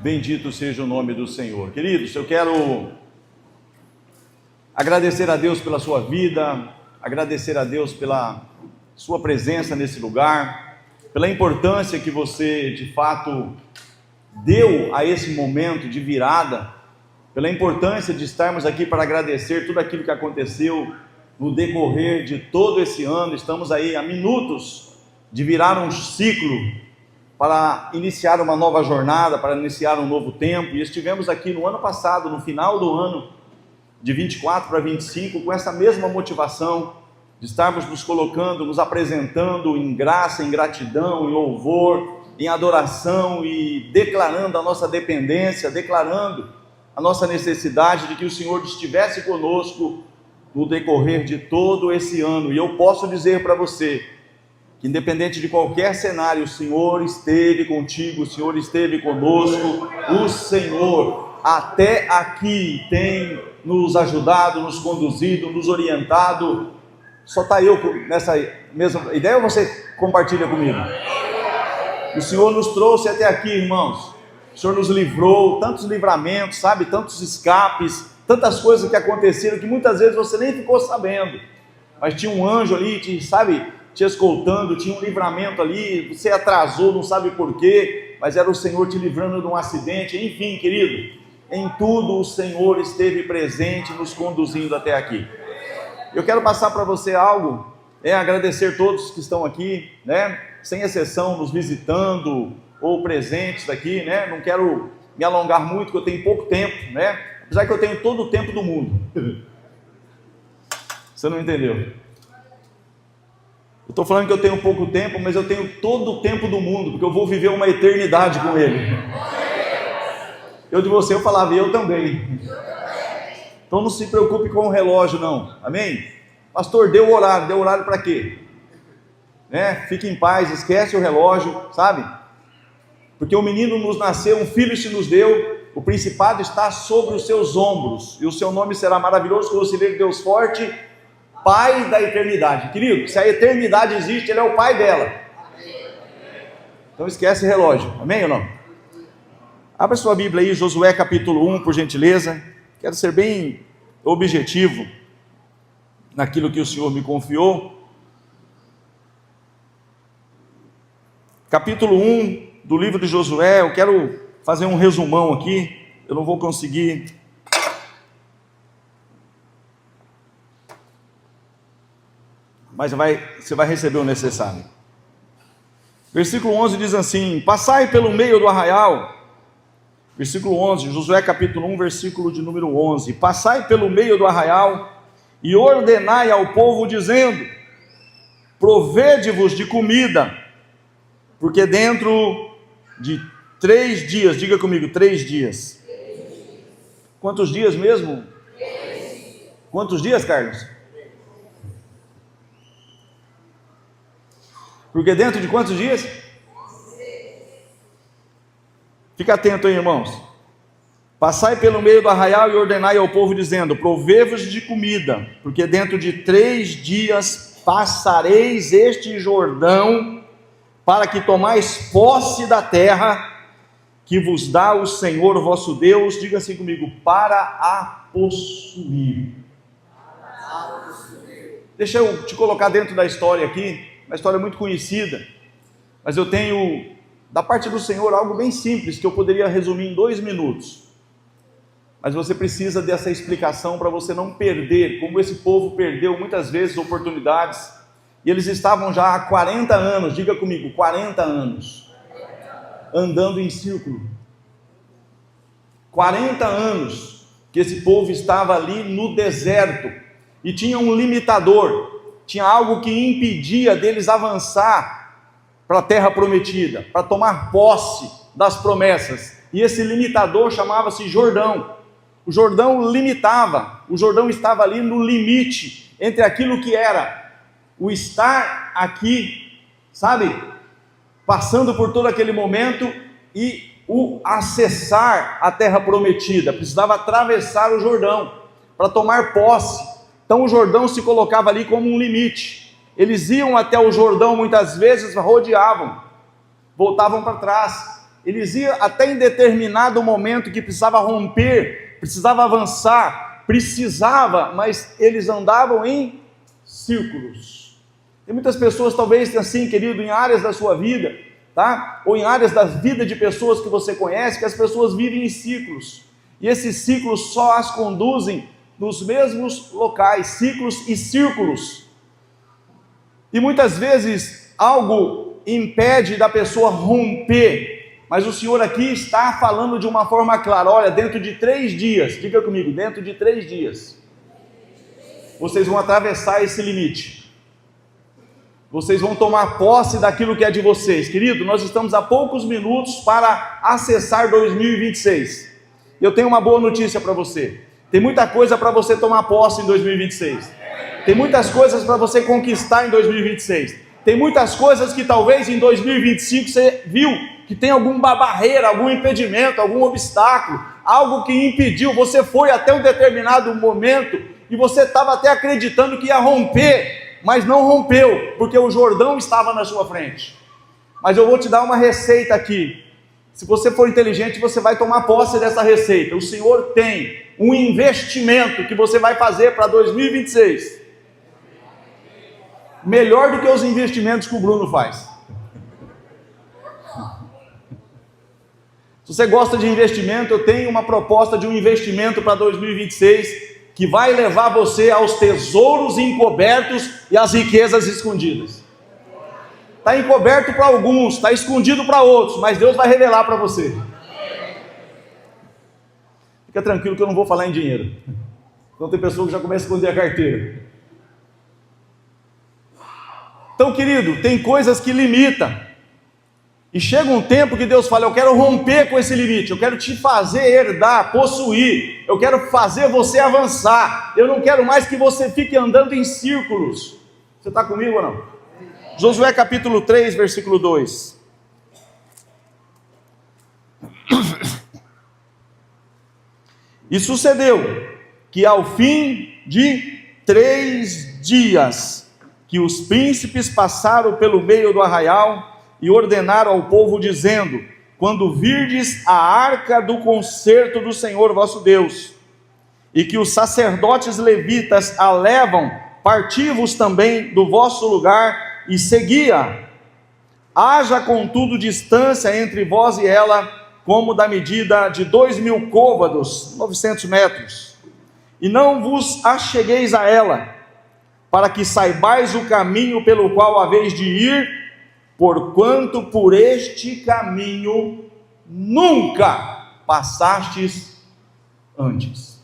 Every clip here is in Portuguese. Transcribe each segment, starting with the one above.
Bendito seja o nome do Senhor. Queridos, eu quero agradecer a Deus pela sua vida, agradecer a Deus pela sua presença nesse lugar, pela importância que você de fato deu a esse momento de virada, pela importância de estarmos aqui para agradecer tudo aquilo que aconteceu no decorrer de todo esse ano. Estamos aí a minutos de virar um ciclo para iniciar uma nova jornada, para iniciar um novo tempo, e estivemos aqui no ano passado, no final do ano, de 24 para 25, com essa mesma motivação, de estarmos nos colocando, nos apresentando em graça, em gratidão, em louvor, em adoração e declarando a nossa dependência, declarando a nossa necessidade de que o Senhor estivesse conosco no decorrer de todo esse ano. E eu posso dizer para você, que independente de qualquer cenário, o Senhor esteve contigo, o Senhor esteve conosco, o Senhor até aqui tem nos ajudado, nos conduzido, nos orientado. Só está eu nessa mesma ideia ou você compartilha comigo? O Senhor nos trouxe até aqui, irmãos. O Senhor nos livrou, tantos livramentos, sabe, tantos escapes, tantas coisas que aconteceram que muitas vezes você nem ficou sabendo, mas tinha um anjo ali, te escoltando, tinha um livramento ali, você atrasou, não sabe por quê, mas era o Senhor te livrando de um acidente. Enfim, querido, em tudo o Senhor esteve presente, nos conduzindo até aqui. Eu quero passar para você algo, agradecer todos que estão aqui, sem exceção, nos visitando ou presentes aqui, não quero me alongar muito, porque eu tenho pouco tempo, apesar que eu tenho todo o tempo do mundo. Você não entendeu? Eu estou falando que eu tenho pouco tempo, mas eu tenho todo o tempo do mundo, porque eu vou viver uma eternidade com Ele. Eu de você, eu falava, e eu também. Então não se preocupe com o relógio não, amém? Pastor, deu horário para quê? Fique em paz, esquece o relógio, sabe? Porque o menino nos nasceu, um filho se nos deu, o principado está sobre os seus ombros, e o seu nome será maravilhoso, conselheiro, Deus forte, Pai da eternidade. Querido, se a eternidade existe, Ele é o Pai dela. Então esquece relógio, amém ou não? Abra sua Bíblia aí, Josué capítulo 1, por gentileza. Quero ser bem objetivo naquilo que o Senhor me confiou. Capítulo 1 do livro de Josué. Eu quero fazer um resumão aqui, eu não vou conseguir. Mas você vai receber o necessário. Versículo 11 diz assim: passai pelo meio do arraial. Versículo 11, Josué capítulo 1, versículo de número 11. Passai pelo meio do arraial e ordenai ao povo dizendo: provede-vos de comida, porque dentro de 3 dias, diga comigo, 3 dias. Quantos dias mesmo? 3. Quantos dias, Carlos? Porque dentro de quantos dias? Fica atento aí, irmãos. Passai pelo meio do arraial e ordenai ao povo dizendo: provei-vos de comida, porque dentro de 3 dias passareis este Jordão, para que tomais posse da terra que vos dá o Senhor vosso Deus. Diga assim comigo: para a possuir. Deixa eu te colocar dentro da história aqui, uma história muito conhecida, mas eu tenho da parte do Senhor algo bem simples que eu poderia resumir em 2 minutos, mas você precisa dessa explicação para você não perder, como esse povo perdeu muitas vezes oportunidades, e eles estavam já há 40 anos, diga comigo, 40 anos, andando em círculo. 40 anos que esse povo estava ali no deserto, e tinha um limitador, tinha algo que impedia deles avançar para a terra prometida, para tomar posse das promessas, e esse limitador chamava-se Jordão. O Jordão limitava, o Jordão estava ali no limite, entre aquilo que era o estar aqui, sabe, passando por todo aquele momento, e o acessar a terra prometida. Precisava atravessar o Jordão para tomar posse. Então o Jordão se colocava ali como um limite. Eles iam até o Jordão, muitas vezes rodeavam, voltavam para trás, eles iam até em determinado momento que precisava romper, precisava avançar, mas eles andavam em círculos. Tem muitas pessoas, talvez assim, querido, em áreas da sua vida, tá? Ou em áreas da vida de pessoas que você conhece, que as pessoas vivem em ciclos, e esses ciclos só as conduzem nos mesmos locais, ciclos e círculos, e muitas vezes algo impede da pessoa romper, mas o Senhor aqui está falando de uma forma clara. Olha, dentro de 3 dias, diga comigo, dentro de 3 dias, vocês vão atravessar esse limite, vocês vão tomar posse daquilo que é de vocês. Querido, nós estamos a poucos minutos para acessar 2026, eu tenho uma boa notícia para você, tem muita coisa para você tomar posse em 2026, tem muitas coisas para você conquistar em 2026, tem muitas coisas que talvez em 2025 você viu que tem alguma barreira, algum impedimento, algum obstáculo, algo que impediu, você foi até um determinado momento e você estava até acreditando que ia romper, mas não rompeu, porque o Jordão estava na sua frente. Mas eu vou te dar uma receita aqui, se você for inteligente você vai tomar posse dessa receita. O Senhor tem um investimento que você vai fazer para 2026, melhor do que os investimentos que o Bruno faz. Se você gosta de investimento, eu tenho uma proposta de um investimento para 2026, que vai levar você aos tesouros encobertos e às riquezas escondidas. Está encoberto para alguns, está escondido para outros, mas Deus vai revelar para você. Fica tranquilo que eu não vou falar em dinheiro. Então tem pessoa que já começa a esconder a carteira. Então, querido, tem coisas que limitam, e chega um tempo que Deus fala: eu quero romper com esse limite, eu quero te fazer herdar, possuir, eu quero fazer você avançar, eu não quero mais que você fique andando em círculos. Você está comigo ou não? Josué capítulo 3, versículo 2. E sucedeu que ao fim de 3 dias, que os príncipes passaram pelo meio do arraial e ordenaram ao povo, dizendo: quando virdes a arca do concerto do Senhor vosso Deus, e que os sacerdotes levitas a levam, parti-vos também do vosso lugar e seguia. Haja contudo distância entre vós e ela, como da medida de 2.000 côvados, 900 metros, e não vos achegueis a ela, para que saibais o caminho pelo qual haveis de ir, porquanto por este caminho nunca passastes antes.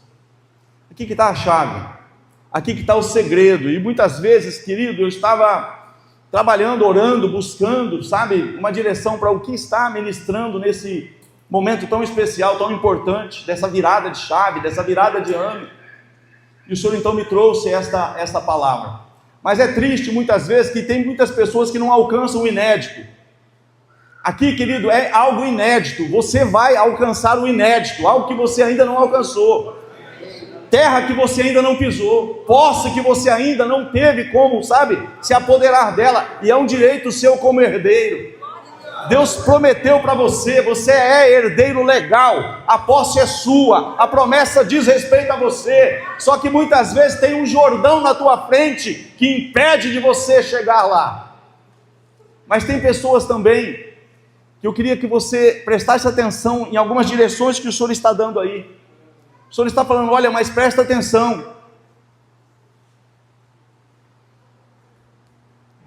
Aqui que está a chave, aqui que está o segredo. E muitas vezes, querido, eu estava trabalhando, orando, buscando, sabe, uma direção para o que está ministrando nesse momento tão especial, tão importante, dessa virada de chave, dessa virada de ano. E o Senhor então me trouxe esta palavra. Mas é triste muitas vezes que tem muitas pessoas que não alcançam o inédito. Aqui, querido, é algo inédito. Você vai alcançar o inédito, algo que você ainda não alcançou, terra que você ainda não pisou, posse que você ainda não teve como, sabe, se apoderar dela, e é um direito seu como herdeiro. Deus prometeu para você, você é herdeiro legal, a posse é sua, a promessa diz respeito a você, só que muitas vezes tem um Jordão na tua frente, que impede de você chegar lá. Mas tem pessoas também, que eu queria que você prestasse atenção em algumas direções que o Senhor está dando aí. O Senhor está falando: olha, mas presta atenção,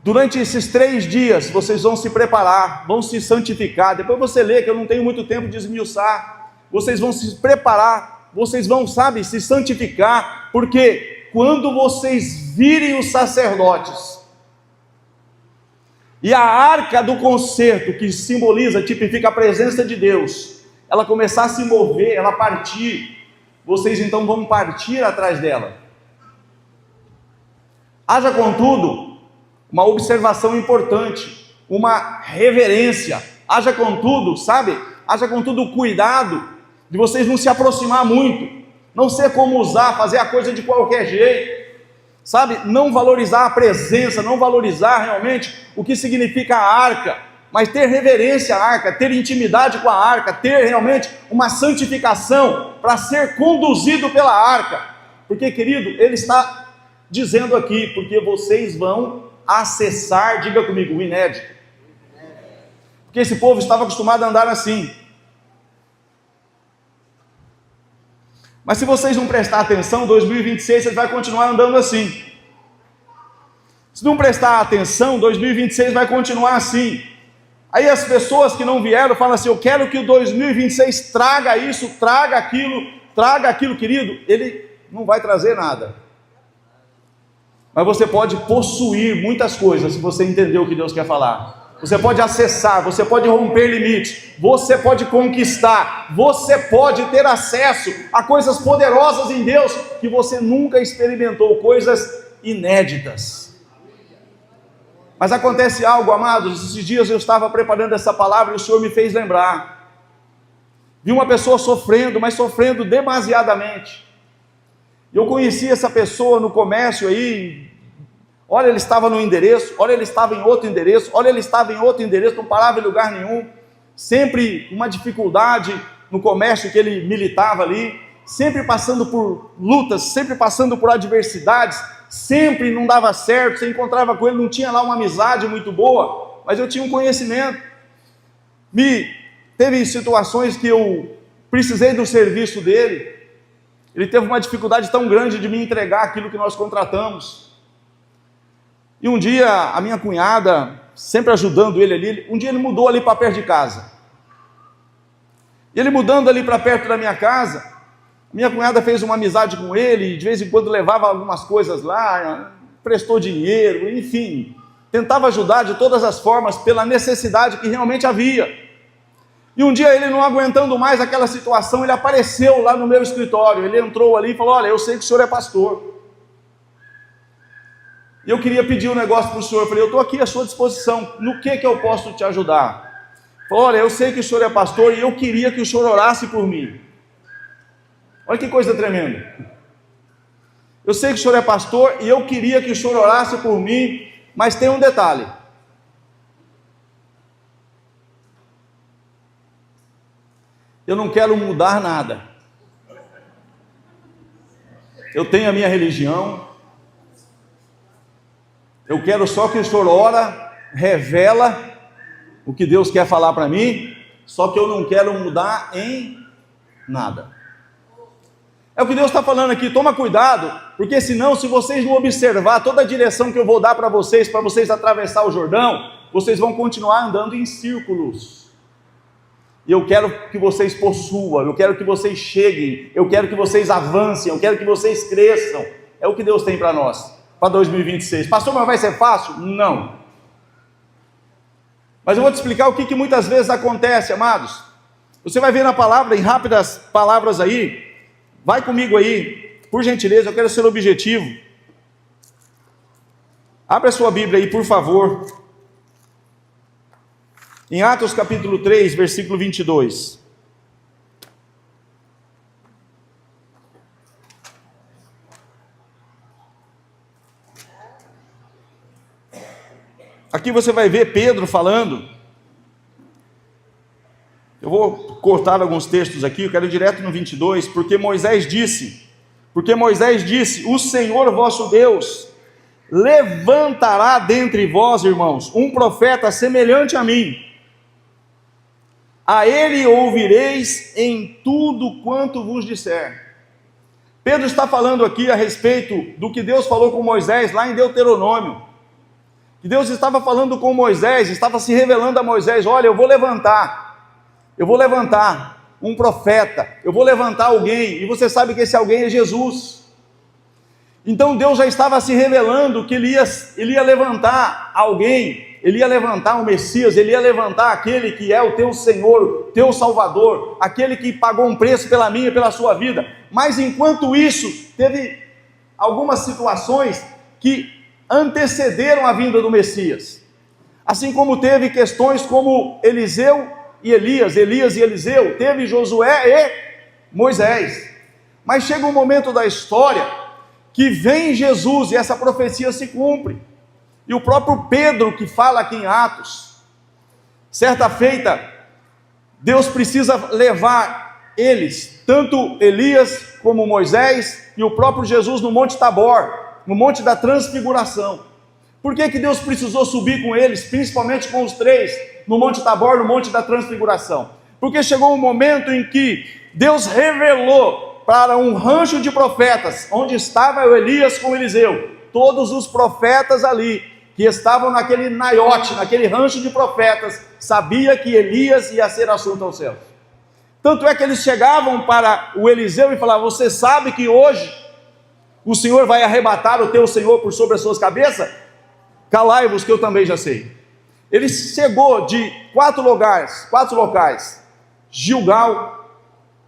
durante esses 3 dias, vocês vão se preparar, vão se santificar. Depois você lê, que eu não tenho muito tempo de esmiuçar. Vocês vão se preparar, vocês vão, sabe, se santificar, porque quando vocês virem os sacerdotes, e a arca do concerto, que simboliza, tipifica a presença de Deus, ela começar a se mover, ela partir, vocês então vão partir atrás dela. Haja contudo uma observação importante, uma reverência. Haja contudo, sabe, haja contudo cuidado de vocês não se aproximar muito, não ser como usar, fazer a coisa de qualquer jeito, sabe, não valorizar a presença, não valorizar realmente o que significa a arca. mas ter reverência à arca, ter intimidade com a arca, ter realmente uma santificação para ser conduzido pela arca. Porque, querido, ele está dizendo aqui, porque vocês vão acessar, diga comigo, o inédito. Porque esse povo estava acostumado a andar assim. Mas se vocês não prestar atenção, 2026 vocês vão continuar andando assim. Se não prestar atenção, 2026 vai continuar assim. Aí as pessoas que não vieram falam assim: eu quero que o 2026 traga isso, traga aquilo, querido. Ele não vai trazer nada. Mas você pode possuir muitas coisas se você entender o que Deus quer falar. Você pode acessar, você pode romper limites, você pode conquistar, você pode ter acesso a coisas poderosas em Deus que você nunca experimentou, coisas inéditas. Mas acontece algo, amados. Esses dias eu estava preparando essa palavra e o Senhor me fez lembrar. Vi uma pessoa sofrendo, mas sofrendo demasiadamente. Eu conheci essa pessoa no comércio aí. Olha, ele estava no endereço, olha, ele estava em outro endereço, olha, ele estava em outro endereço, não parava em lugar nenhum. Sempre uma dificuldade no comércio que ele militava ali, sempre passando por lutas, sempre passando por adversidades. Sempre não dava certo, você encontrava com ele, não tinha lá uma amizade muito boa, mas eu tinha um conhecimento. Teve situações que eu precisei do serviço dele, ele teve uma dificuldade tão grande de me entregar aquilo que nós contratamos. E um dia, a minha cunhada, sempre ajudando ele ali, um dia ele mudou ali para perto de casa. E ele mudando ali para perto da minha casa, minha cunhada fez uma amizade com ele, de vez em quando levava algumas coisas lá, prestou dinheiro, enfim, tentava ajudar de todas as formas, pela necessidade que realmente havia. E um dia ele, não aguentando mais aquela situação, ele apareceu lá no meu escritório, ele entrou ali e falou: olha, eu sei que o senhor é pastor, e eu queria pedir um negócio para o senhor. Eu falei: eu estou aqui à sua disposição, no que eu posso te ajudar? Ele falou: olha, eu sei que o senhor é pastor e eu queria que o senhor orasse por mim. Olha que coisa tremenda. Eu sei que o senhor é pastor e eu queria que o senhor orasse por mim, mas tem um detalhe. Eu não quero mudar nada. Eu tenho a minha religião. Eu quero só que o senhor ora, revela o que Deus quer falar para mim, só que eu não quero mudar em nada. É o que Deus está falando aqui, toma cuidado, porque senão, se vocês não observar toda a direção que eu vou dar para vocês atravessar o Jordão, vocês vão continuar andando em círculos. E eu quero que vocês possuam, eu quero que vocês cheguem, eu quero que vocês avancem, eu quero que vocês cresçam. É o que Deus tem para nós, para 2026. Pastor, mas vai ser fácil? Não. Mas eu vou te explicar o que muitas vezes acontece, amados. Você vai ver na palavra, em rápidas palavras aí. Vai comigo aí, por gentileza, eu quero ser objetivo. Abra a sua Bíblia aí, por favor. Em Atos capítulo 3, versículo 22. Aqui você vai ver Pedro falando. Eu vou cortar alguns textos aqui, eu quero ir direto no 22, porque Moisés disse, o Senhor vosso Deus levantará dentre vós, irmãos, um profeta semelhante a mim. A ele ouvireis em tudo quanto vos disser. Pedro está falando aqui a respeito do que Deus falou com Moisés lá em Deuteronômio. Que Deus estava falando com Moisés, estava se revelando a Moisés: olha, eu vou levantar um profeta, eu vou levantar alguém, e você sabe que esse alguém é Jesus. Então Deus já estava se revelando que ele ia levantar alguém, ele ia levantar o Messias, ele ia levantar aquele que é o teu Senhor, teu Salvador, aquele que pagou um preço pela minha e pela sua vida. Mas enquanto isso, teve algumas situações que antecederam a vinda do Messias, assim como teve questões como Eliseu e Elias e Eliseu, teve Josué e Moisés. Mas chega um momento da história que vem Jesus e essa profecia se cumpre. E o próprio Pedro, que fala aqui em Atos, Certa feita, Deus precisa levar eles, tanto Elias como Moisés e o próprio Jesus, no Monte Tabor, no Monte da Transfiguração. Por que Deus precisou subir com eles, principalmente com os três, no Monte Tabor, no Monte da Transfiguração? Porque chegou um momento em que Deus revelou para um rancho de profetas, onde estava o Elias com Eliseu, todos os profetas ali, que estavam naquele naiote, naquele rancho de profetas, sabia que Elias ia ser assunto aos céus. Tanto é que eles chegavam para o Eliseu e falavam: você sabe que hoje o Senhor vai arrebatar o teu Senhor por sobre as suas cabeças? Calai-vos que eu também já sei. Ele chegou de quatro locais: Gilgal,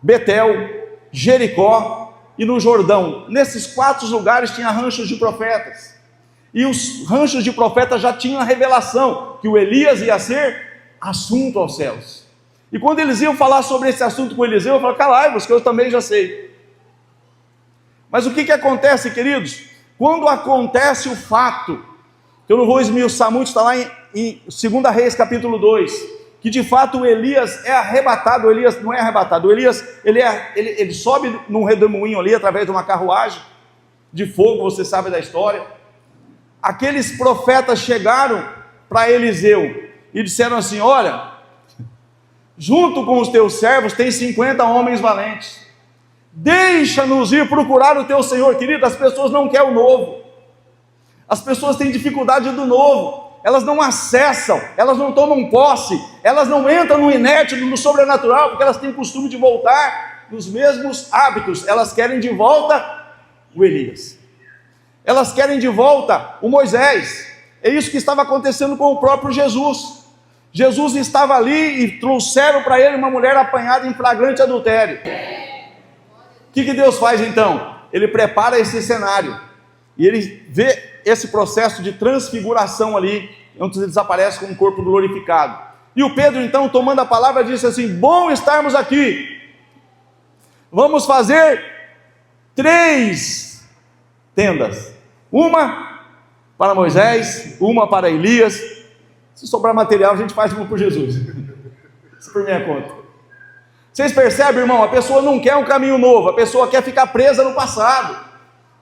Betel, Jericó e no Jordão. Nesses 4 lugares tinha ranchos de profetas. E os ranchos de profetas já tinham a revelação que o Elias ia ser assunto aos céus. E quando eles iam falar sobre esse assunto com Eliseu, eu falei: calai-vos que eu também já sei. Mas o que acontece, queridos? Quando acontece o fato, que eu não vou esmiuçar muito, está lá em 2 Reis capítulo 2, que de fato o Elias é arrebatado. O Elias não é arrebatado, o Elias ele sobe num redemoinho ali, através de uma carruagem de fogo, você sabe da história. Aqueles profetas chegaram para Eliseu e disseram assim: olha, junto com os teus servos tem 50 homens valentes, deixa-nos ir procurar o teu Senhor. Querido, as pessoas não querem o novo, as pessoas têm dificuldade do novo, elas não acessam, elas não tomam posse, elas não entram no inerte, no sobrenatural, porque elas têm costume de voltar nos mesmos hábitos. Elas querem de volta o Elias, elas querem de volta o Moisés. É isso que estava acontecendo com o próprio Jesus. Jesus estava ali e trouxeram para ele uma mulher apanhada em flagrante adultério. O que Deus faz então? Ele prepara esse cenário e ele vê esse processo de transfiguração ali, onde ele desaparece com o corpo glorificado. E o Pedro então, tomando a palavra, disse assim: bom estarmos aqui, vamos fazer 3 tendas, uma para Moisés, uma para Elias. Se sobrar material, a gente faz uma por Jesus. Isso por minha conta. Vocês percebem, irmão? A pessoa não quer um caminho novo, a pessoa quer ficar presa no passado,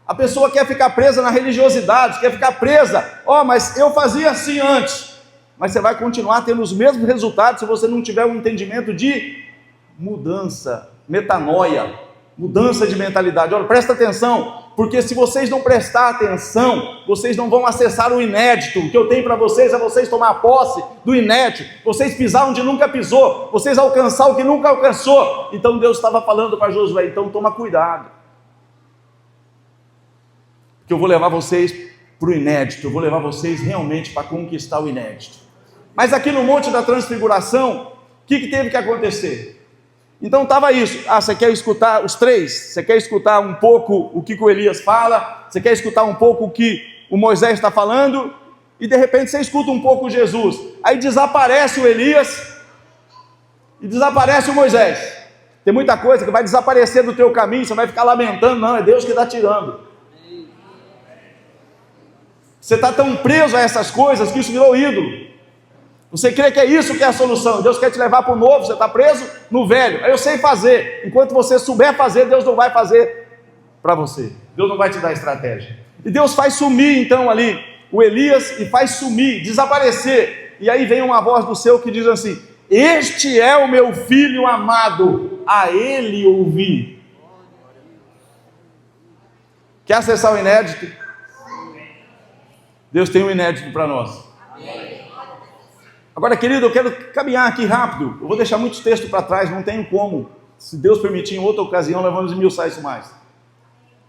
a pessoa quer ficar presa na religiosidade, quer ficar presa: mas eu fazia assim antes. Mas você vai continuar tendo os mesmos resultados se você não tiver um entendimento de mudança, metanoia, mudança de mentalidade. Olha, presta atenção, porque se vocês não prestar atenção, vocês não vão acessar o inédito. O que eu tenho para vocês é vocês tomar posse do inédito, vocês pisar onde nunca pisou, vocês alcançar o que nunca alcançou. Então Deus estava falando para Josué: então toma cuidado, que eu vou levar vocês para o inédito, eu vou levar vocês realmente para conquistar o inédito. Mas aqui no Monte da Transfiguração, o que teve que acontecer? Então estava isso: você quer escutar os 3? Você quer escutar um pouco o que o Elias fala? Você quer escutar um pouco o que o Moisés está falando? E de repente você escuta um pouco Jesus. Aí desaparece o Elias e desaparece o Moisés. Tem muita coisa que vai desaparecer do teu caminho, você vai ficar lamentando. Não, é Deus que está tirando. Você está tão preso a essas coisas que isso virou ídolo. Você crê que é isso que é a solução? Deus quer te levar para o novo, você está preso no velho. Aí eu sei fazer. Enquanto você souber fazer, Deus não vai fazer para você. Deus não vai te dar estratégia. E Deus faz sumir então ali o Elias, e faz sumir, desaparecer. E aí vem uma voz do céu que diz assim: este é o meu filho amado, a ele ouvi. Quer acessar o inédito? Deus tem um inédito para nós. Agora, querido, eu quero caminhar aqui rápido. Eu vou deixar muitos textos para trás, não tenho como. Se Deus permitir, em outra ocasião, nós vamos esmiuçar isso mais.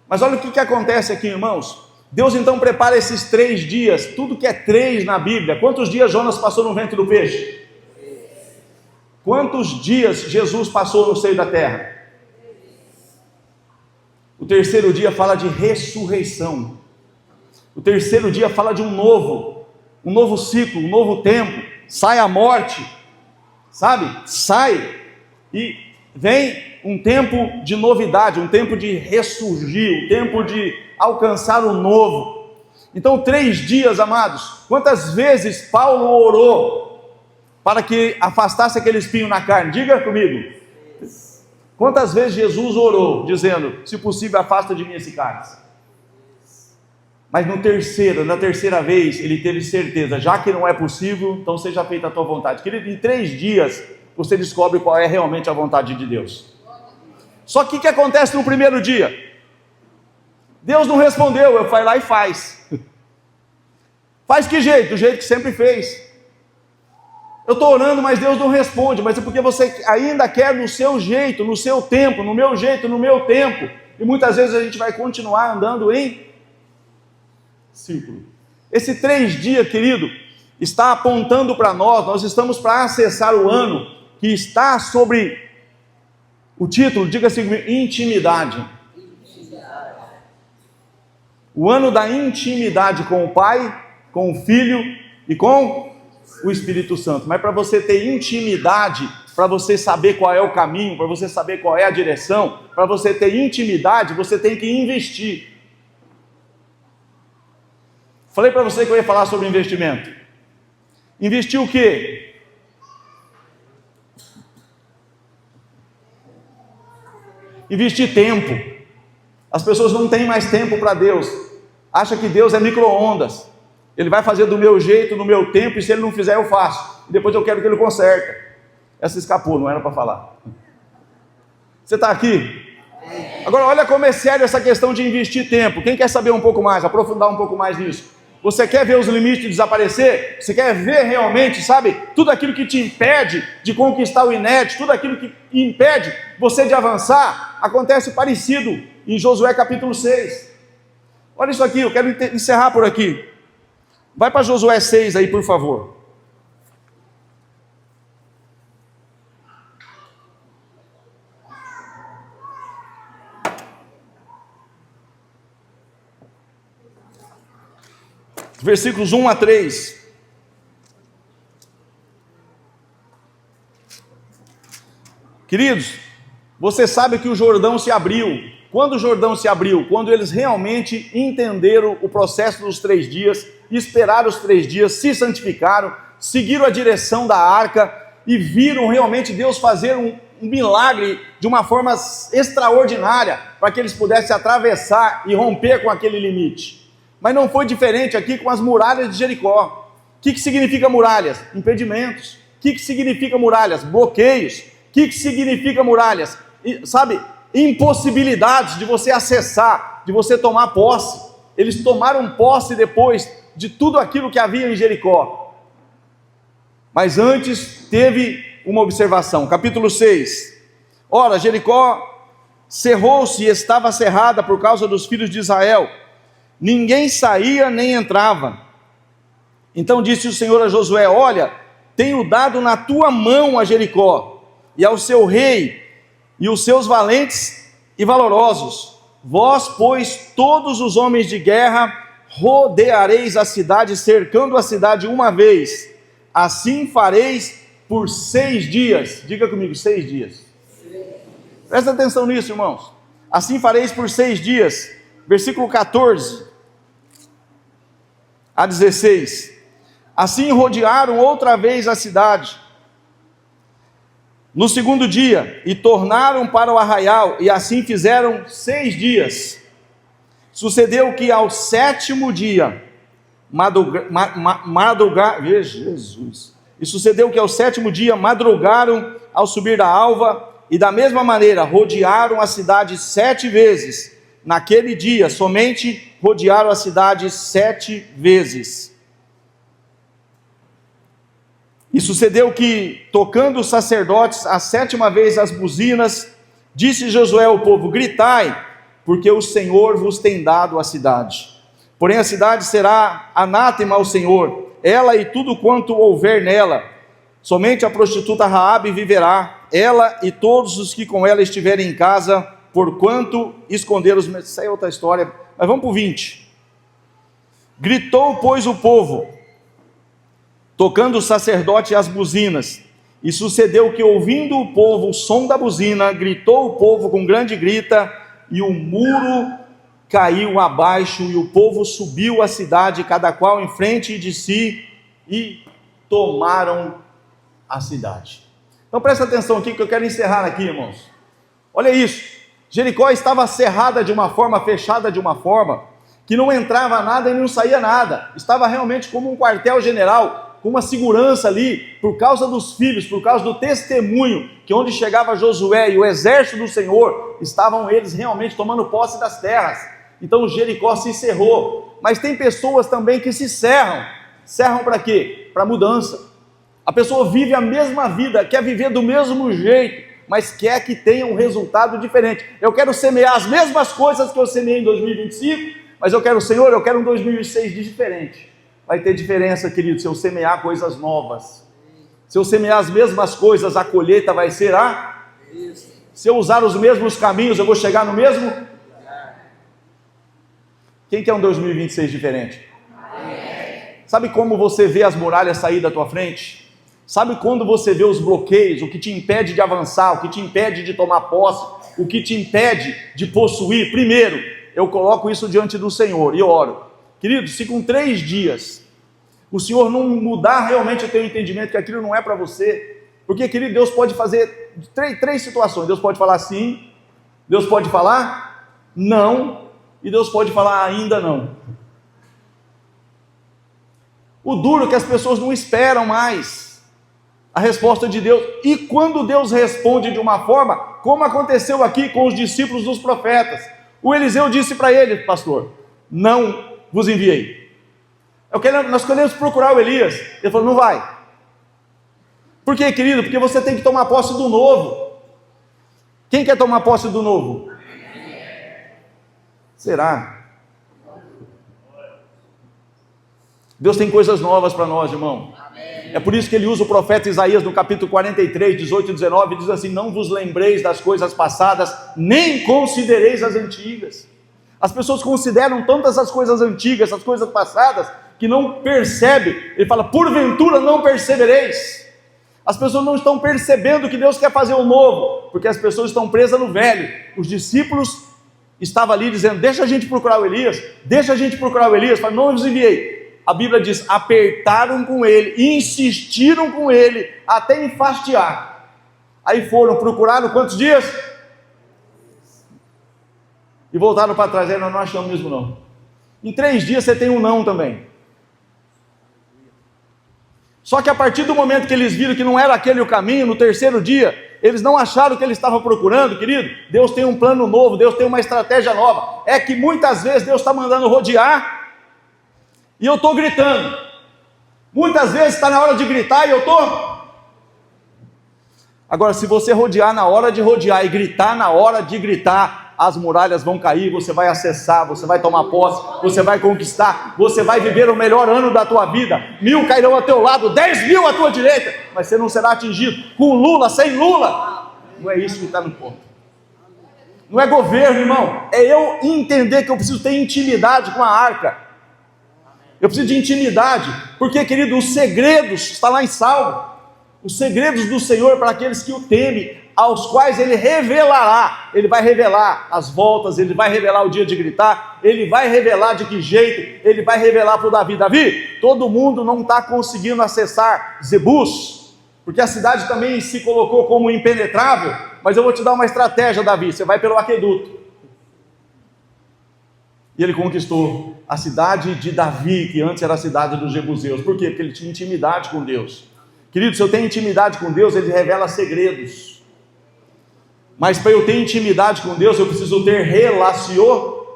Mas olha o que acontece aqui, irmãos. Deus então prepara esses 3 dias, tudo que é 3 na Bíblia. Quantos dias Jonas passou no ventre do peixe? Quantos dias Jesus passou no seio da terra? O 3º dia fala de ressurreição. O 3º dia fala de um novo ciclo, um novo tempo. Sai a morte, sabe? Sai e vem um tempo de novidade, um tempo de ressurgir, um tempo de alcançar o novo. Então 3 dias, amados. Quantas vezes Paulo orou para que afastasse aquele espinho na carne. Diga comigo. Quantas vezes Jesus orou, dizendo, se possível, afasta de mim esse cálice? Mas na terceira vez, ele teve certeza, já que não é possível, então seja feita a tua vontade. Querido, em 3 dias, você descobre qual é realmente a vontade de Deus. Só que o que acontece no primeiro dia? Deus não respondeu, eu fui lá e faz. Faz que jeito? Do jeito que sempre fez. Eu estou orando, mas Deus não responde, mas é porque você ainda quer no seu jeito, no seu tempo, no meu jeito, no meu tempo. E muitas vezes a gente vai continuar andando em círculo. Esse 3 dias, querido, está apontando para nós estamos para acessar o ano que está sobre o título, diga-se intimidade. O ano da intimidade com o Pai, com o Filho e com o Espírito Santo. Mas para você ter intimidade, para você saber qual é o caminho, para você saber qual é a direção, para você ter intimidade, você tem que investir. Falei para você que eu ia falar sobre investimento. Investir o quê? Investir tempo. As pessoas não têm mais tempo para Deus. Acham que Deus é micro-ondas. Ele vai fazer do meu jeito, no meu tempo, e se ele não fizer, eu faço. E depois eu quero que ele conserta. Essa escapou, não era para falar. Você está aqui? Agora, olha como é sério essa questão de investir tempo. Quem quer saber um pouco mais, aprofundar um pouco mais nisso? Você quer ver os limites desaparecer? Você quer ver realmente, sabe, tudo aquilo que te impede de conquistar o inédito, tudo aquilo que impede você de avançar? Acontece parecido em Josué capítulo 6. Olha isso aqui, eu quero encerrar por aqui. Vai para Josué 6 aí, por favor. Versículos 1 a 3. Queridos, você sabe que o Jordão se abriu. Quando o Jordão se abriu? Quando eles realmente entenderam o processo dos 3 dias, esperaram os 3 dias, se santificaram, seguiram a direção da arca e viram realmente Deus fazer um milagre de uma forma extraordinária para que eles pudessem atravessar e romper com aquele limite. Mas não foi diferente aqui com as muralhas de Jericó. O que significa muralhas? Impedimentos. O que significa muralhas? Bloqueios. O que significa muralhas? Sabe, impossibilidades de você acessar, de você tomar posse. Eles tomaram posse depois de tudo aquilo que havia em Jericó. Mas antes teve uma observação. Capítulo 6. Ora, Jericó cerrou-se e estava cerrada por causa dos filhos de Israel. Ninguém saía nem entrava. Então disse o Senhor a Josué: olha, tenho dado na tua mão a Jericó, e ao seu rei, e os seus valentes e valorosos. Vós, pois, todos os homens de guerra, rodeareis a cidade, cercando a cidade uma vez. Assim fareis por 6 dias. Diga comigo, 6 dias. Presta atenção nisso, irmãos. Assim fareis por 6 dias. Versículo 14 a 16. Assim rodearam outra vez a cidade no 2º dia, e tornaram para o arraial, e assim fizeram 6 dias. Sucedeu que ao 7º dia, sucedeu que ao 7º dia madrugaram ao subir da alva, e da mesma maneira rodearam a cidade 7 vezes. Naquele dia somente rodearam a cidade 7 vezes. E sucedeu que, tocando os sacerdotes a 7ª vez as buzinas, disse Josué ao povo: gritai, porque o Senhor vos tem dado a cidade. Porém a cidade será anátema ao Senhor, ela e tudo quanto houver nela. Somente a prostituta Raabe viverá, ela e todos os que com ela estiverem em casa, porquanto esconderam os... Isso é outra história, mas vamos para o 20. Gritou, pois, o povo, tocando o sacerdote as buzinas. E sucedeu que, ouvindo o povo o som da buzina, gritou o povo com grande grita, e o muro caiu abaixo, e o povo subiu a cidade, cada qual em frente de si, e tomaram a cidade. Então presta atenção aqui que eu quero encerrar aqui, irmãos. Olha isso, Jericó estava cerrada de uma forma, fechada de uma forma, que não entrava nada e não saía nada. Estava realmente como um quartel-general, com uma segurança ali, por causa dos filhos, por causa do testemunho, que onde chegava Josué e o exército do Senhor, estavam eles realmente tomando posse das terras. Então Jericó se cerrou. Mas tem pessoas também que se cerram. Cerram para quê? Para mudança. A pessoa vive a mesma vida, quer viver do mesmo jeito, mas quer que tenha um resultado diferente. Eu quero semear as mesmas coisas que eu semeei em 2025, mas eu quero, Senhor, eu quero um 2006 de diferente. Vai ter diferença, querido, se eu semear coisas novas. Se eu semear as mesmas coisas, a colheita vai ser a... Se eu usar os mesmos caminhos, eu vou chegar no mesmo... Quem quer um 2026 diferente? Sabe como você vê as muralhas sair da tua frente? Sabe quando você vê os bloqueios, o que te impede de avançar, o que te impede de tomar posse, o que te impede de possuir? Primeiro, eu coloco isso diante do Senhor e oro. Querido, se com 3 dias o Senhor não mudar realmente o teu entendimento que aquilo não é para você, porque, querido, Deus pode fazer três situações. Deus pode falar sim, Deus pode falar não, e Deus pode falar ainda não. O duro é que as pessoas não esperam mais a resposta de Deus, e quando Deus responde de uma forma, como aconteceu aqui com os discípulos dos profetas, o Eliseu disse para ele, pastor, não vos enviei. Nós queremos procurar o Elias, ele falou, não vai. Por quê, querido? Porque você tem que tomar posse do novo. Quem quer tomar posse do novo? Será? Deus tem coisas novas para nós, irmão. É por isso que ele usa o profeta Isaías no capítulo 43, 18 e 19, diz assim, não vos lembreis das coisas passadas, nem considereis as antigas. As pessoas consideram tantas as coisas antigas, as coisas passadas, que não percebem. Ele fala, porventura não percebereis. As pessoas não estão percebendo que Deus quer fazer o novo, porque as pessoas estão presas no velho. Os discípulos estavam ali dizendo, deixa a gente procurar o Elias, deixa a gente procurar o Elias, fala, não vos enviei. A Bíblia diz, apertaram com ele, insistiram com ele, até enfastiar. Aí foram, procuraram quantos dias? E voltaram para trás, nós não achamos mesmo não. Em 3 dias você tem um não também. Só que a partir do momento que eles viram que não era aquele o caminho, no 3º dia, eles não acharam o que eles estavam procurando, querido. Deus tem um plano novo, Deus tem uma estratégia nova. É que muitas vezes Deus está mandando rodear, e eu estou gritando. Muitas vezes está na hora de gritar e eu estou... Agora, se você rodear na hora de rodear e gritar na hora de gritar, as muralhas vão cair, você vai acessar, você vai tomar posse, você vai conquistar, você vai viver o melhor ano da tua vida. 1000 cairão ao teu lado, 10.000 à tua direita, mas você não será atingido. Com Lula, sem Lula, não é isso que está no ponto. Não é governo, irmão, é eu entender que eu preciso ter intimidade com a arca. Eu preciso de intimidade, porque, querido, os segredos, está lá em Salmo, os segredos do Senhor para aqueles que o temem, aos quais Ele revelará. Ele vai revelar as voltas, Ele vai revelar o dia de gritar, Ele vai revelar de que jeito, Ele vai revelar para o Davi. Davi, todo mundo não está conseguindo acessar Zebus, porque a cidade também se colocou como impenetrável, mas eu vou te dar uma estratégia, Davi, você vai pelo aqueduto. E ele conquistou a cidade de Davi, que antes era a cidade dos jebuseus. Por quê? Porque ele tinha intimidade com Deus. Querido, se eu tenho intimidade com Deus, Ele revela segredos. Mas para eu ter intimidade com Deus, eu preciso ter relação.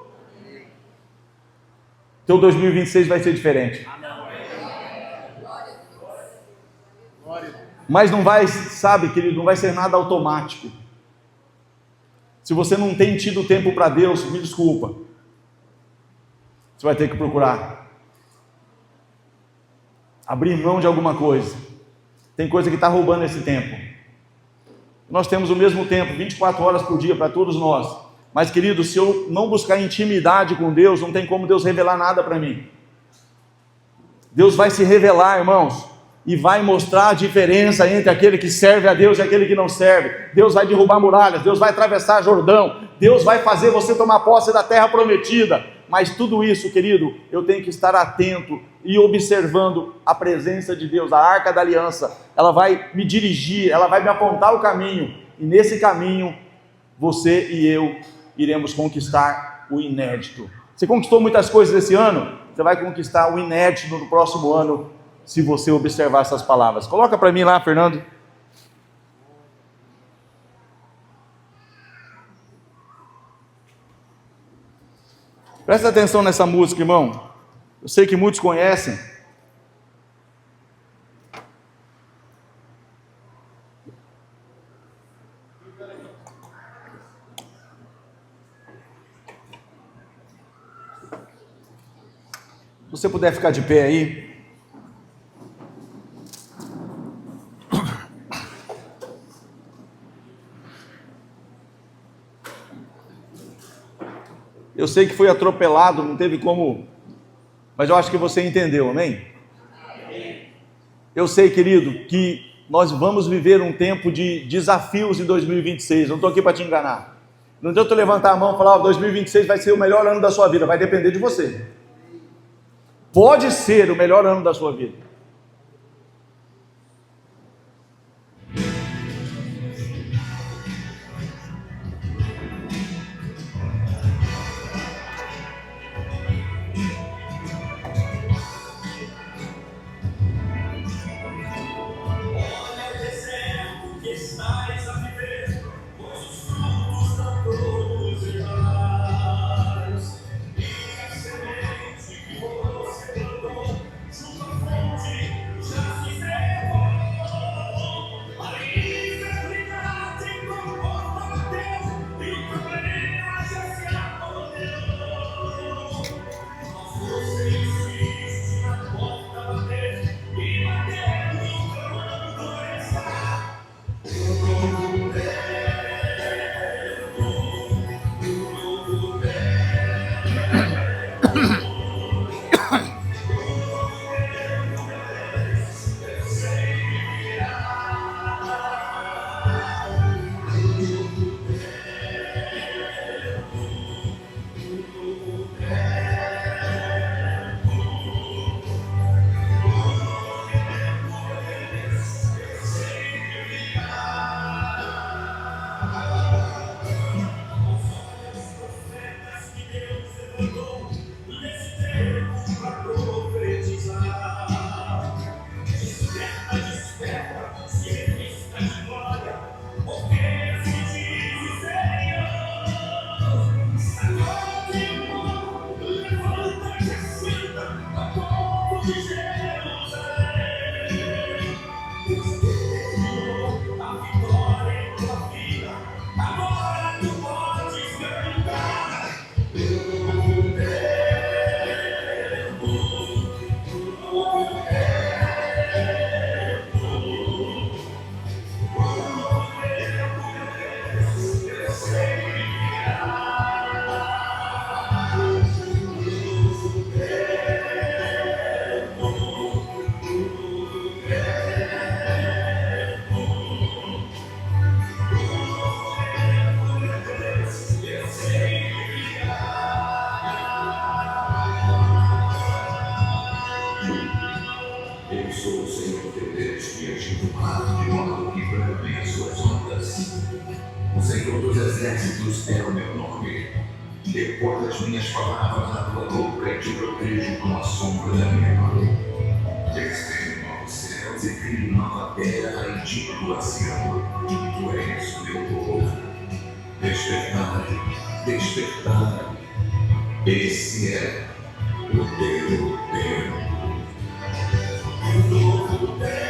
Então 2026 vai ser diferente. Mas não vai, sabe, querido, não vai ser nada automático. Se você não tem tido tempo para Deus, me desculpa. Você vai ter que procurar abrir mão de alguma coisa. Tem coisa que está roubando esse tempo. Nós temos o mesmo tempo, 24 horas por dia para todos nós. Mas, querido, se eu não buscar intimidade com Deus, não tem como Deus revelar nada para mim. Deus vai se revelar, irmãos, e vai mostrar a diferença entre aquele que serve a Deus e aquele que não serve. Deus vai derrubar muralhas, Deus vai atravessar Jordão, Deus vai fazer você tomar posse da terra prometida. Mas tudo isso, querido, eu tenho que estar atento, e observando a presença de Deus, a Arca da Aliança, ela vai me dirigir, ela vai me apontar o caminho, e nesse caminho, você e eu iremos conquistar o inédito. Você conquistou muitas coisas esse ano, você vai conquistar o inédito no próximo ano, se você observar essas palavras. Coloca para mim lá, Fernando. Presta atenção nessa música, irmão. Eu sei que muitos conhecem. Se você puder ficar de pé aí. Eu sei que foi atropelado, não teve como, mas eu acho que você entendeu, amém? Eu sei, querido, que nós vamos viver um tempo de desafios em 2026, não estou aqui para te enganar. Não adianta eu levantar a mão e falar, 2026 vai ser o melhor ano da sua vida, vai depender de você. Pode ser o melhor ano da sua vida. Esse é o teu tempo. O novo tempo.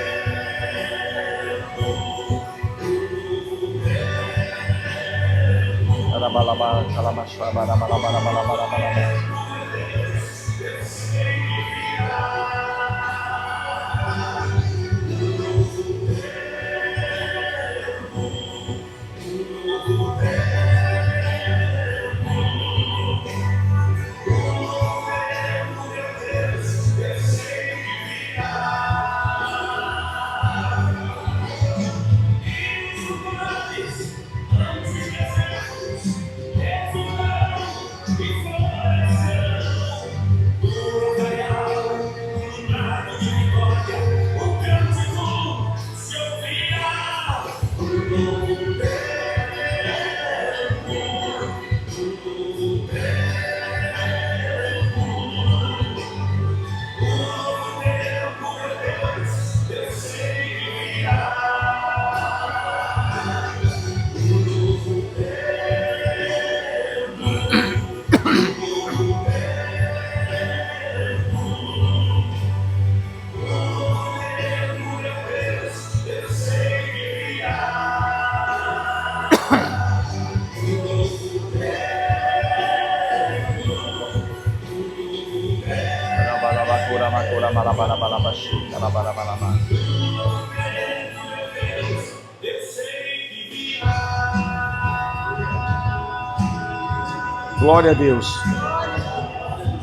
Glória a Deus.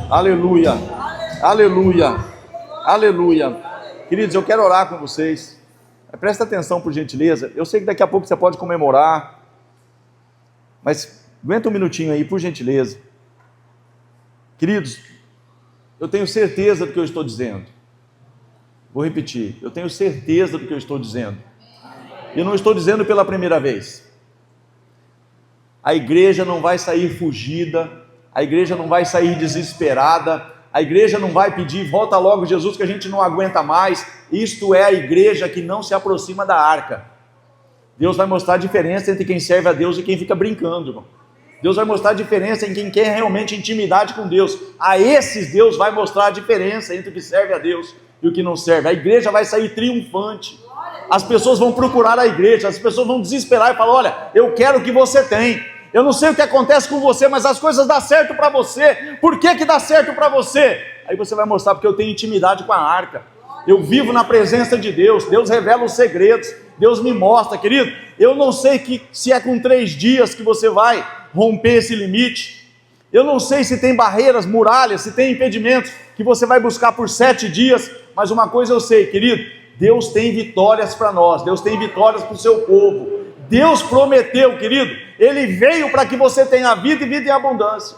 Aleluia. Aleluia. Aleluia. Queridos, eu quero orar com vocês. Presta atenção, por gentileza. Eu sei que daqui a pouco você pode comemorar, mas aguenta um minutinho aí, por gentileza. Queridos, eu tenho certeza do que eu estou dizendo. Vou repetir. Eu tenho certeza do que eu estou dizendo. E eu não estou dizendo pela primeira vez. A igreja não vai sair fugida, a igreja não vai sair desesperada, a igreja não vai pedir, volta logo Jesus que a gente não aguenta mais. Isto é a igreja que não se aproxima da arca. Deus vai mostrar a diferença entre quem serve a Deus e quem fica brincando, irmão. Deus vai mostrar a diferença em quem quer realmente intimidade com Deus. A esses Deus vai mostrar a diferença entre o que serve a Deus e o que não serve. A igreja vai sair triunfante. As pessoas vão procurar a igreja, as pessoas vão desesperar e falar: olha, eu quero o que você tem. Eu não sei o que acontece com você, mas as coisas dão certo para você. Por que que dá certo para você? Aí você vai mostrar: porque eu tenho intimidade com a arca. Eu vivo na presença de Deus. Deus revela os segredos. Deus me mostra, querido. Eu não sei se é com 3 dias que você vai romper esse limite. Eu não sei se tem barreiras, muralhas, se tem impedimentos que você vai buscar por 7 dias. Mas uma coisa eu sei, querido: Deus tem vitórias para nós. Deus tem vitórias para o seu povo. Deus prometeu, querido, Ele veio para que você tenha vida e vida em abundância.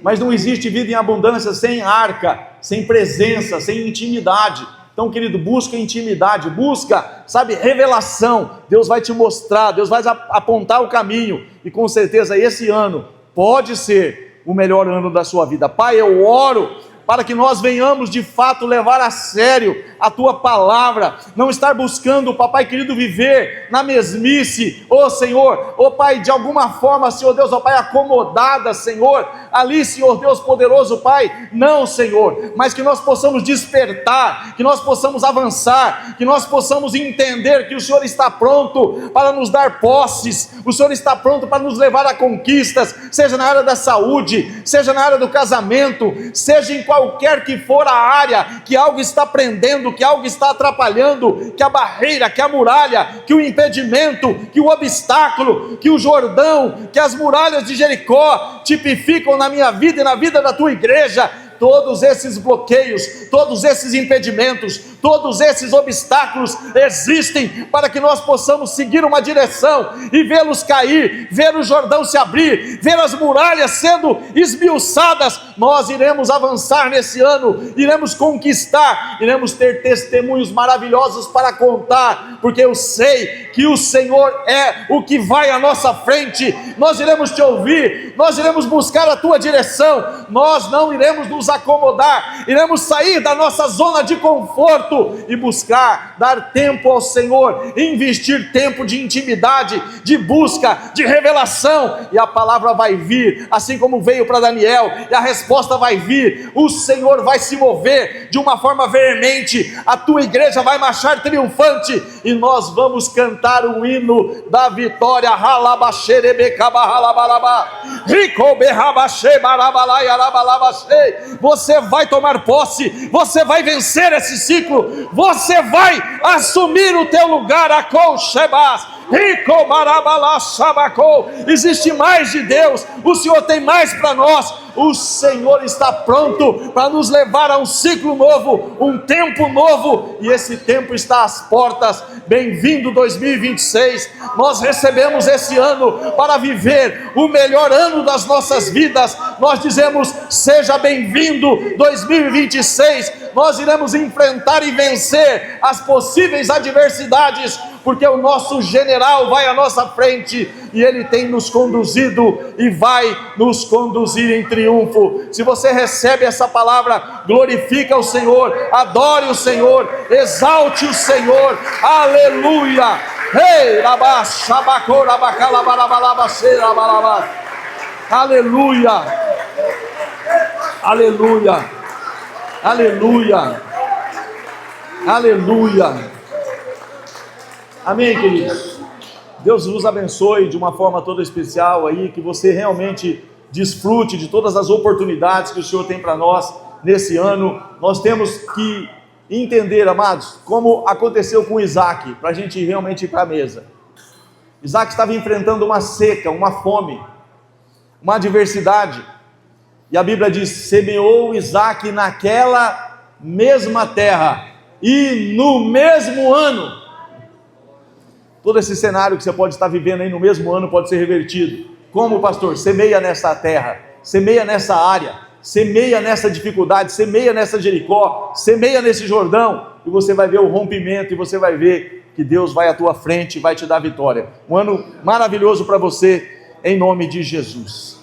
Mas não existe vida em abundância sem arca, sem presença, sem intimidade. Então, querido, busca intimidade, busca, revelação. Deus vai te mostrar, Deus vai apontar o caminho. E com certeza esse ano pode ser o melhor ano da sua vida. Pai, eu oro para que nós venhamos de fato levar a sério a Tua palavra, não estar buscando, papai querido, viver na mesmice, Senhor, Pai, de alguma forma, Senhor Deus, Pai, acomodada, Senhor, ali, Senhor Deus poderoso, Pai, não, Senhor, mas que nós possamos despertar, que nós possamos avançar, que nós possamos entender que o Senhor está pronto para nos dar posses, o Senhor está pronto para nos levar a conquistas, seja na área da saúde, seja na área do casamento, seja em qualquer que for a área, que algo está prendendo, que algo está atrapalhando, que a barreira, que a muralha, que o impedimento, que o obstáculo, que o Jordão, que as muralhas de Jericó tipificam na minha vida e na vida da Tua igreja. Todos esses bloqueios, todos esses impedimentos, todos esses obstáculos existem para que nós possamos seguir uma direção e vê-los cair, ver o Jordão se abrir, ver as muralhas sendo esmiuçadas. Nós iremos avançar nesse ano, iremos conquistar, iremos ter testemunhos maravilhosos para contar, porque eu sei que o Senhor é o que vai à nossa frente. Nós iremos Te ouvir, nós iremos buscar a Tua direção, nós não iremos nos acomodar, iremos sair da nossa zona de conforto e buscar, dar tempo ao Senhor, investir tempo de intimidade, de busca, de revelação, e a palavra vai vir, assim como veio para Daniel, e a resposta vai vir. O Senhor vai se mover de uma forma veemente, a Tua igreja vai marchar triunfante, e nós vamos cantar o hino da vitória. Você vai tomar posse, você vai vencer esse ciclo, você vai assumir o teu lugar. Existe mais de Deus, o Senhor tem mais para nós. O Senhor está pronto para nos levar a um ciclo novo, um tempo novo, e esse tempo está às portas. Bem-vindo 2026, nós recebemos esse ano para viver o melhor ano das nossas vidas. Nós dizemos: seja bem-vindo 2026, nós iremos enfrentar e vencer as possíveis adversidades, porque o nosso general vai à nossa frente, e Ele tem nos conduzido e vai nos conduzir em triunfo. Se você recebe essa palavra, glorifica o Senhor, adore o Senhor, exalte o Senhor, aleluia. Aleluia, aleluia, aleluia, aleluia. Amém, queridos? Deus vos abençoe de uma forma toda especial aí, que você realmente desfrute de todas as oportunidades que o Senhor tem para nós, nesse ano. Nós temos que entender, amados, como aconteceu com Isaac, para a gente realmente ir para a mesa. Isaac estava enfrentando uma seca, uma fome, uma adversidade, e a Bíblia diz: semeou Isaac naquela mesma terra, e no mesmo ano, todo esse cenário que você pode estar vivendo aí no mesmo ano pode ser revertido. Como, pastor? Semeia nessa terra, semeia nessa área, semeia nessa dificuldade, semeia nessa Jericó, semeia nesse Jordão, e você vai ver o rompimento, e você vai ver que Deus vai à tua frente e vai te dar vitória. Um ano maravilhoso para você, em nome de Jesus.